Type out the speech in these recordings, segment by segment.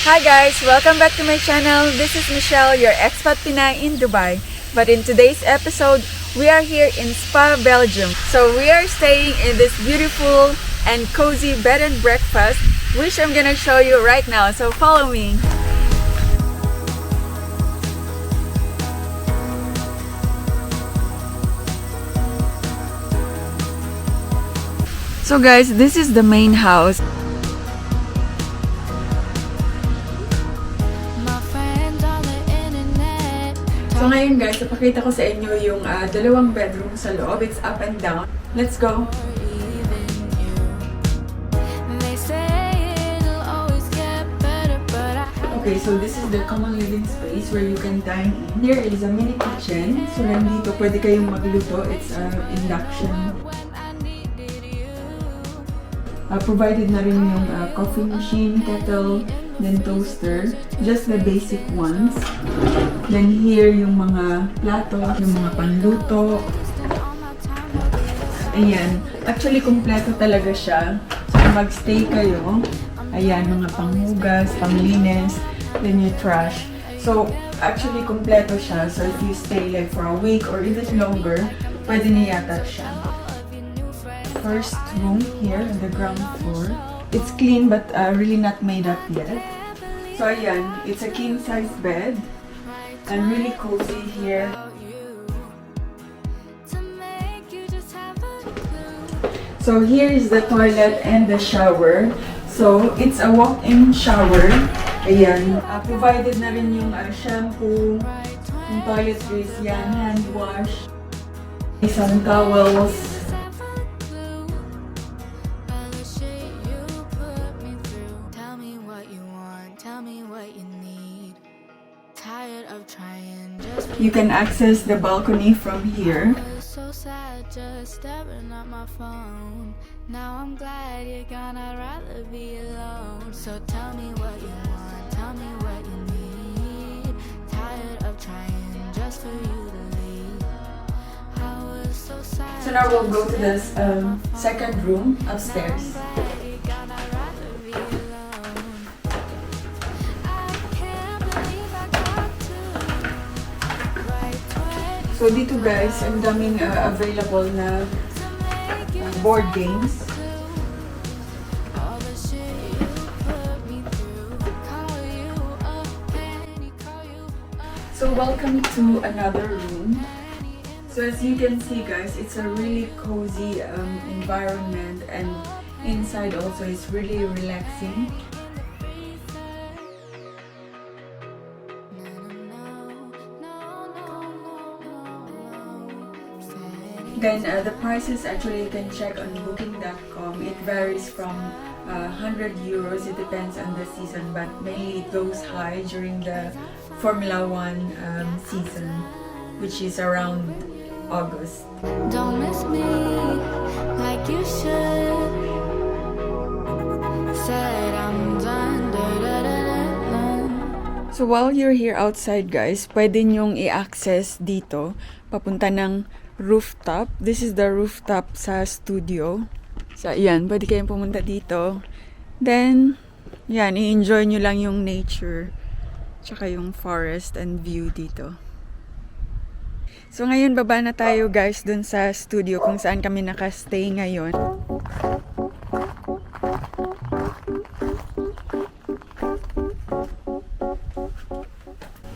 Hi guys! Welcome back to my channel. This is Michelle, your expat Pinay in Dubai. But in today's episode, we are here in Spa, Belgium. So we are staying in this beautiful and cozy bed and breakfast, which I'm gonna show you right now. So follow me. So guys, this is the main house. So ngayon guys, ipakita ko sa inyo yung dalawang bedroom sa loob. It's up and down. Let's go! Okay, so this is the common living space where you can dine in. Here is a mini kitchen. So nandito pwede kayong magluto. It's induction. Provided na rin yung coffee machine, kettle, then toaster. Just the basic ones. Then here yung mga plato, yung mga panluto. Ayan. Actually, kompleto talaga siya. So, kung mag-stay kayo, ayan, mga panghugas, panglinis, then yung trash. So, actually, kompleto siya. So, if you stay like for a week or even longer, pwede na yata siya. First room here on the ground floor. It's clean but really not made up yet. So ayan, it's a king size bed and really cozy here. So here is the toilet and the shower. So it's a walk-in shower. Ayan, provided na rin yung shampoo, yung toiletries yan, hand wash, some towels. You can access the balcony from here. So sad just staring at my phone. Now I'm glad you're gone, I'd rather be alone. So tell me what you want, tell me what you need. Tired of trying just for you to leave. I was so sad. So now we'll go to this second room upstairs. So dito guys, ang daming available na board games. So welcome to another room. So as you can see guys, it's a really cozy environment, and inside also is really relaxing. Then the prices actually you can check on booking.com. It varies from 100 euros. It depends on the season, but mainly it goes high during the Formula 1 season, which is around August. Don't miss me like you should. Said I'm done. So while you're here outside guys, pwede nyong i-access dito papunta ng rooftop. This is the rooftop sa studio. So, yan. Pwede kayong pumunta dito. Then, yan. I-enjoy nyo lang yung nature. Tsaka yung forest and view dito. So, ngayon, baba na tayo guys dun sa studio kung saan kami nakastay ngayon.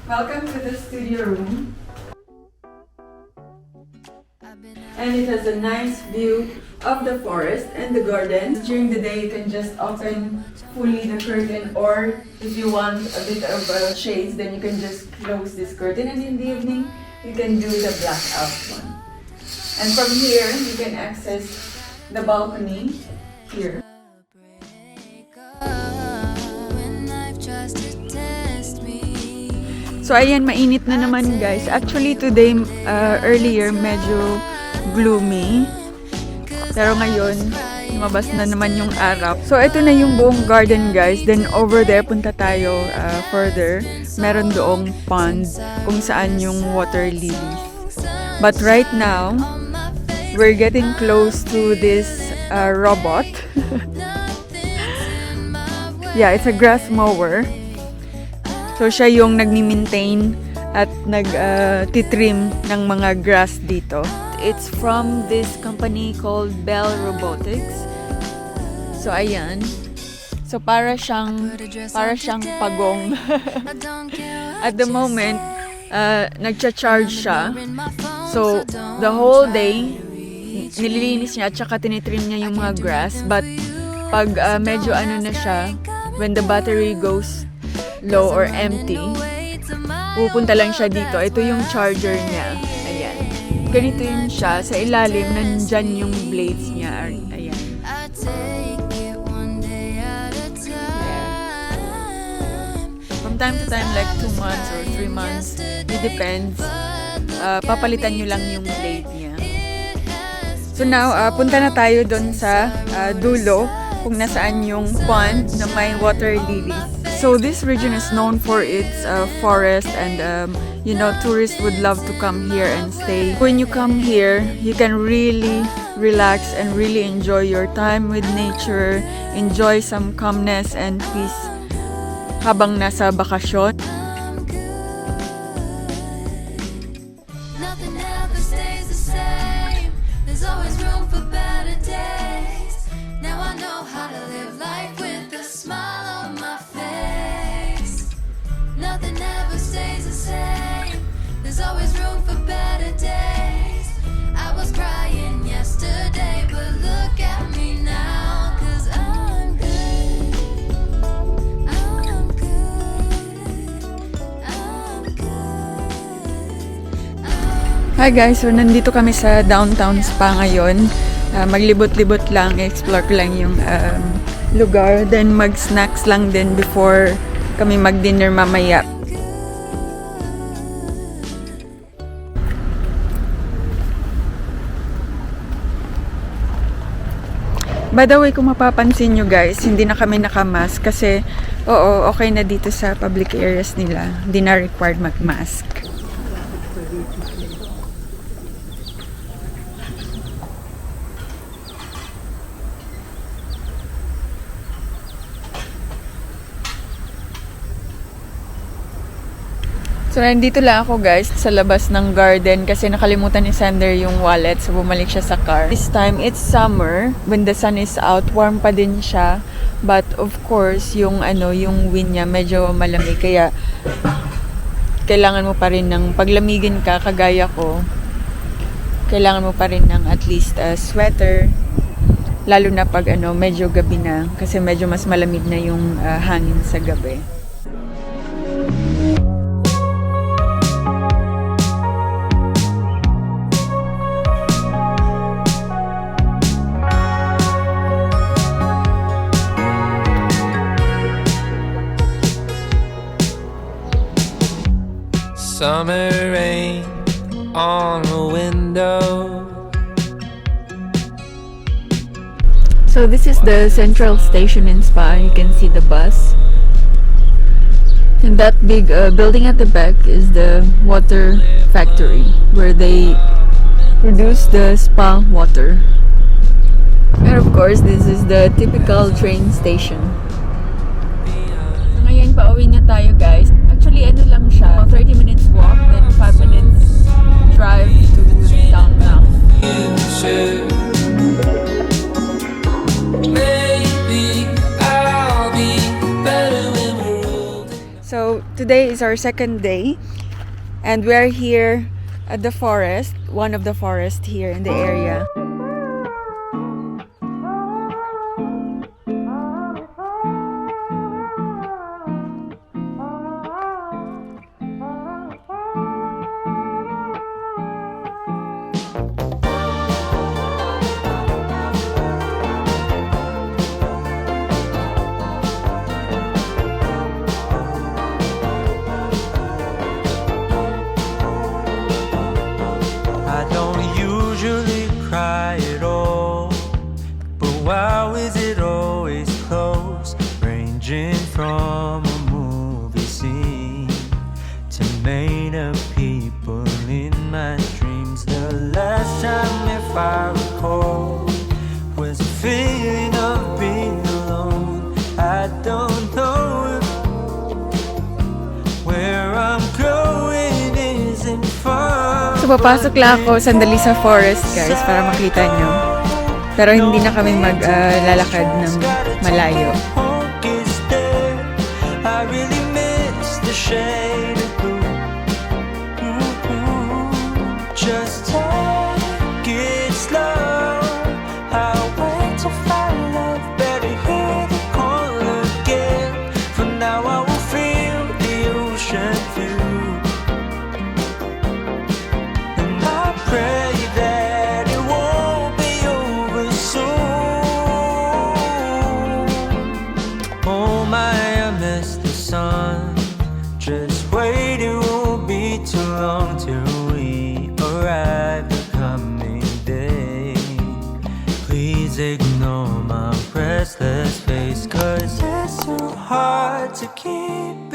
Welcome to the studio room. And it has a nice view of the forest and the gardens. During the day, you can just open fully the curtain, or if you want a bit of shades, then you can just close this curtain. And in the evening, you can do the blackout one. And from here, you can access the balcony here. So ayan, mainit na naman guys. Actually today, earlier, medyo gloomy. Pero ngayon, lumabas na naman yung araw. So, ito na yung buong garden, guys. Then, over there, punta tayo further. Meron doong pond kung saan yung water lilies. But right now, we're getting close to this robot. Yeah, it's a grass mower. So siya yung nagmi-maintain at nag-titrim ng mga grass dito. It's from this company called Bell Robotics. So ayan. So para siyang pagong. At the moment, nagcha-charge siya. So the whole day, nililinis niya at saka tinitrim niya yung mga grass. But pag medyo ano na siya, when the battery goes low or empty, pupunta lang siya dito. Ito yung charger niya. Ayan. Ganito yun siya. Sa ilalim, nandyan yung blades niya. Ayan. From time to time, like 2 months or 3 months, it depends. Papalitan nyo lang yung blade niya. So now, punta na tayo doon sa dulo kung nasaan yung pond na may water lilies. So this region is known for its forest and you know, tourists would love to come here and stay. When you come here, you can really relax and really enjoy your time with nature, enjoy some calmness and peace habang nasa bakasyon. Hi guys, so nandito kami sa downtown spa ngayon. Maglibot-libot lang, explore ko lang yung lugar. Then mag-snacks lang din before kami mag-dinner mamaya. By the way, kung mapapansin nyo guys, hindi na kami nakamask kasi okay na dito sa public areas nila. Hindi na required mag-mask. So, nandito lang ako guys sa labas ng garden kasi nakalimutan ni Sander yung wallet, so bumalik siya sa car. This time, it's summer. When the sun is out, warm pa din siya. But of course, yung wind niya medyo malamig. Kaya, kailangan mo pa rin ng paglamigin ka, kagaya ko. Kailangan mo pa rin ng at least a sweater. Lalo na pag medyo gabi na. Kasi medyo mas malamig na yung hangin sa gabi. Summer rain on a window. So this is the central station in Spa. You can see the bus. And that big building at the back is the water factory where they produce the spa water. And of course, this is the typical train station. So ngayon, pauwi na tayo guys. Actually, lang siya. 30 minutes walk, then 5 minutes drive to downtown. So, today is our second day and we are here at the forest, one of the forests here in the area. From a movie scene to made of people in my dreams. The last time, if I recall, was a feeling of being alone. I don't know if So, papasok lang ako sandali sa forest, guys, para makita nyo. Pero hindi na kami maglalakad ng malayo. I really miss the shade of blue. Just take it slow. I'll wait to find love. Better hear the call again. For now I will feel the ocean view. And I pray that it won't be over soon. Oh my, I miss the sun. Just wait, it won't be too long till we arrive the coming day. Please ignore my restless face, 'cause it's too hard to keep